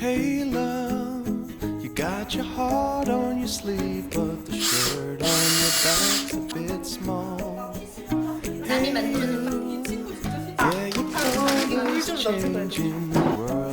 Hey love, you got your heart on your sleeve, but the shirt on your back's a bit small. 남이 만드는 Yeah, you're always changing the world.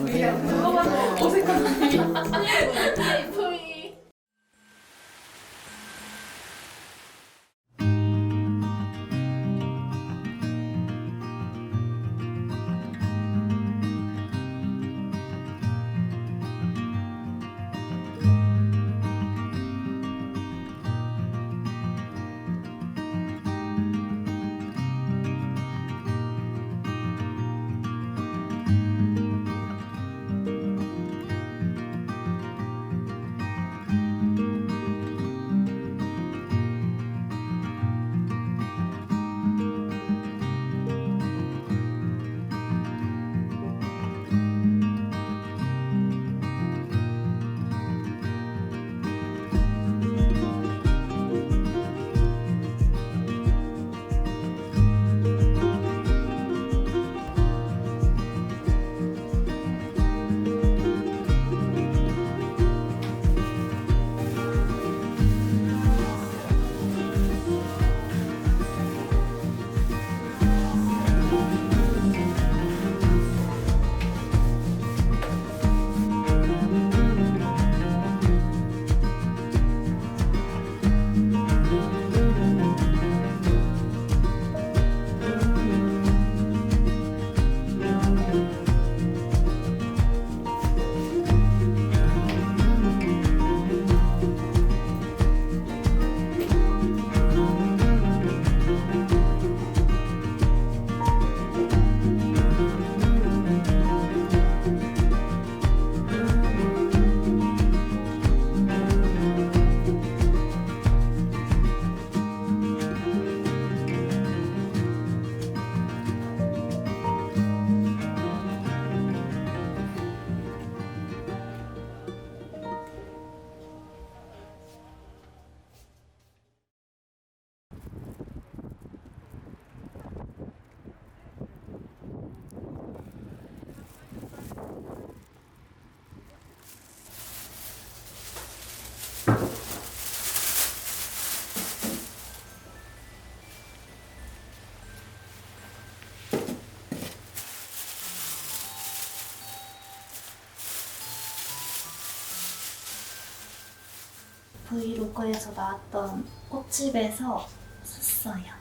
브이로그에서 나왔던 꽃집에서 샀어요.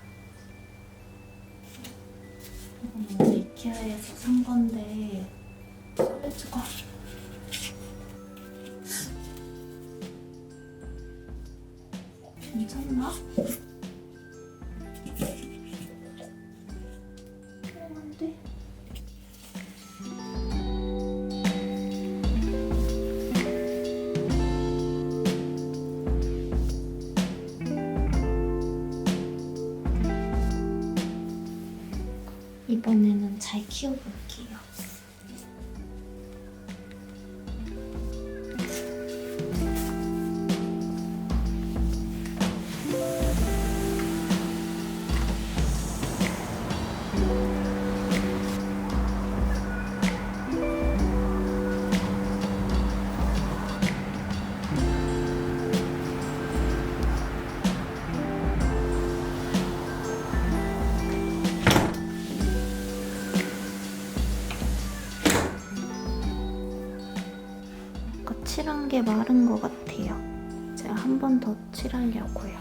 이거는 이케아에서 산 건데 사이즈가 괜찮나? 필요한데? 이번에는 잘 키워볼게요. 칠한 게 마른 것 같아요. 제가 한 번 더 칠하려고요.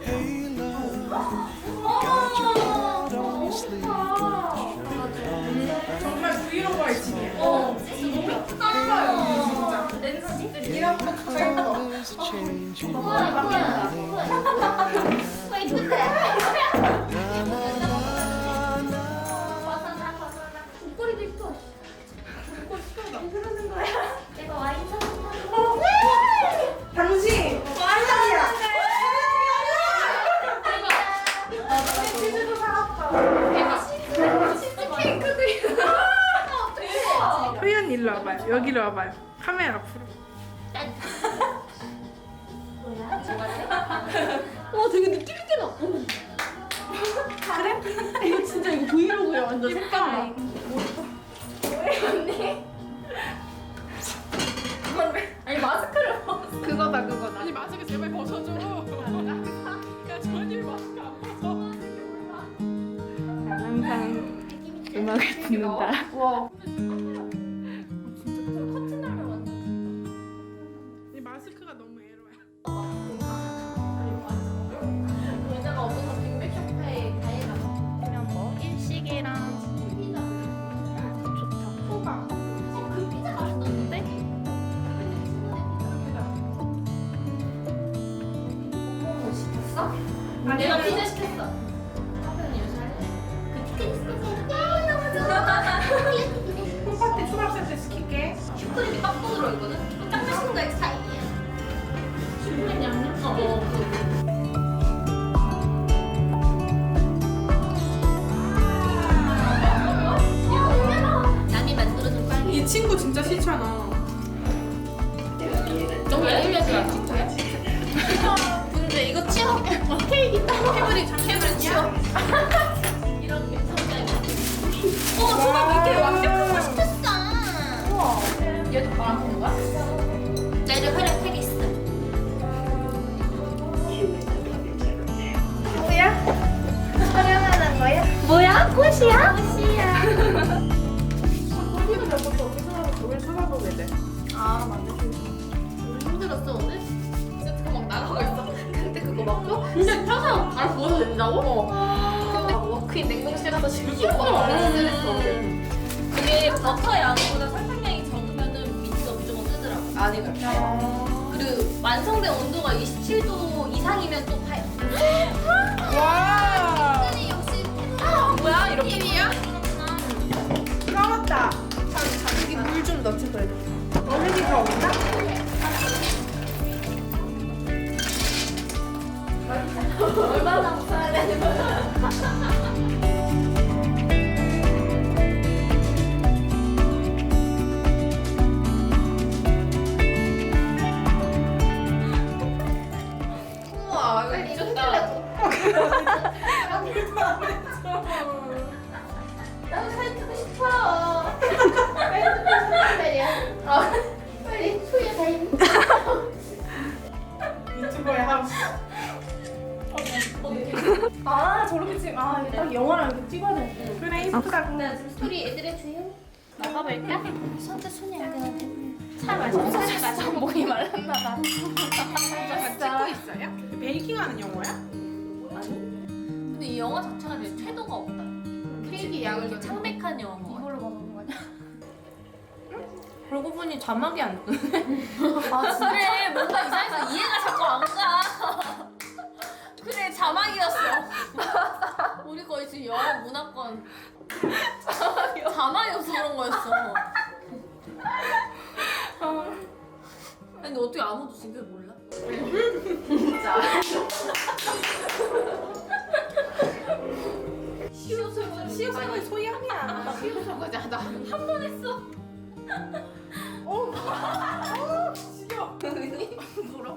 Hey love, got your heart on your sleeve, got the shirt on your back. 정말 브이로그 할 집이야. 너무 예쁘다. 랜선 집들이랑 Colors changing, 목걸이도 예뻐. 그러는 거야. 내가 와인 사준 거. 당신 와인이야. 치즈도 사왔다. 치즈 케이크도 있어. 대박. 효연 일로 와봐요. 여기로 와봐요. 카메라 앞으로. 와 되게 느낌 있게 나. 그래? 이거 진짜 이거 브이로그야 완전 색깔. 뭐야 언니? 이건 왜? 아니 마스크를 벗었어. 그거다. 아니 마스크 제발 벗어줘. 야 전일 마스크 안 벗어. 난 항상 음악을 듣는다. 와. 진짜 커튼 달면 완전. 이 마스크가 너무 에로야. 의자가 없어서 빅맥 쇼파에 다해가. 그냥 뭐 일식이랑 좋다. 호박. 그 피자 맛있던데? 뭐 시켰어? 내가 피자 시켰어. 하편이 요새 할래? 그 티켓 있어서 너무 좋아. 홈파티 수납 세트 시킬게. 슈크림이 빡 들어있거든? 이거 짱 맛있는 거 스타일이야. 슈크림 양념? 남이 만들어준 빵이 이 친구 진짜 싫잖아. 너무 얄미워서 진짜. 근데 이거 치워. 케이크 있다. 케이크를 치워. 이런 괜찮다. 소감 이렇게 완벽한 거 시켰어. 우와. 얘도 바람 피는 거야? 나도 활약 하겠어. 뭐야? 촬영하는 거야? 뭐야? 꽃이야? 꽃이야. 커피는 몇 번도 어디서 저걸 찾아보게 돼. 아 맞네. 힘들었어 오늘? 세트가 막 나가고 있어. 근데 그거 먹고 근데 펴서 바로 부어도 된다고? 근데 워크인 냉동실 가서 지금 막 스트레스. 그게 버터 양보다 설탕량이 적으면은 밑에가 무조건 뜨더라고. 아니 그리고 완성된 온도가 27도 이상이면 또 파요. 와. 역시 뭐야 이렇게 일이야? 까맣다. 여기 물 좀 넣지 그래도. 얼음이 더 없나? 얼마나 먹어야 되는 거야? 우와 이거 미쳤다. 나도 사진 찍고 싶어. 빨리 찍고 싶어. 빨리 후에 다임. 유튜버의 하우스. 아 저렇게 지금 딱 영화랑 이렇게 찍어야 돼. 그래 이쁘다. 나 지금 스토리 애들의 주요 나가볼까? 손재 손이 약간한테 차 마셔서 목이 말랐나 봐. 찍고 있어요? 베이킹하는 영화야? 아니? 근데 이 영화 자체가 되게 태도가 없다. 케이크 양을 이렇게 창백한 영어. 이걸로 먹는 거 아니야? 그러고 보니 자막이 안 뜨네. 아 진짜? 그래 뭔가 이상해서 이해가 자꾸 안 가. 그래 자막이었어. 우리 거의 지금 영어 문화권 자막이 없어 그런 거였어. 아니 근데 어떻게 아무도 지금 몰라? 진짜. 시옷 설거지 소양이야. 시옷 설거지 하다. 한 번 했어. 지겨. 뭐라?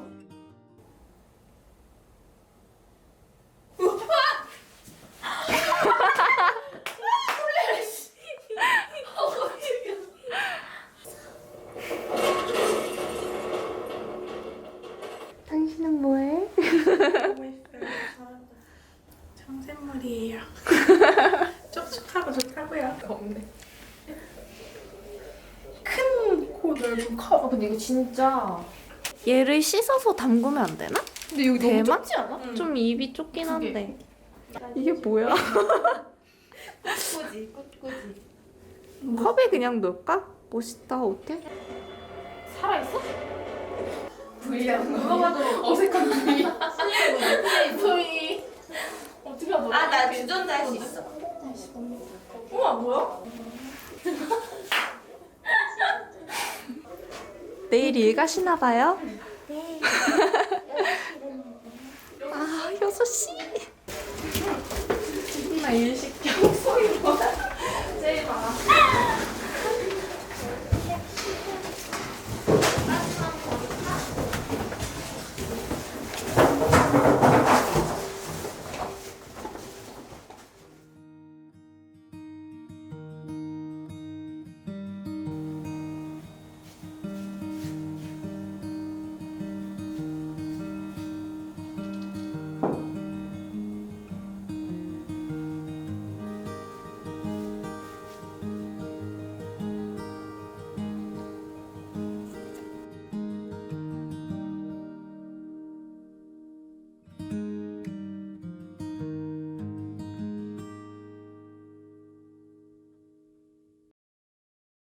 당신은 뭐해? 너무 예뻐요. 잘한다. 청샘물이에요. 촉촉하고 좋다고요. 없네. 큰 코 넓은 컵. 근데 이거 진짜. 얘를 씻어서 담그면 안 되나? 근데 여기 대만? 너무 좁지 않아? 좀 입이 좁긴 두 개. 한데. 이게 뭐야? 꿋꿋이 꿋꿋이. 컵에 그냥 넣을까? 멋있다. 어때? 살아있어? V야. 누가 봐도 어색한 V. V. 어떻게 하더라? 나 주전자 할 수 있어. 우와 뭐야? 내일 일 가시나 봐요? 네. 아, 6시. 나 일 시켜. 소리 뭐야? 제일 많아.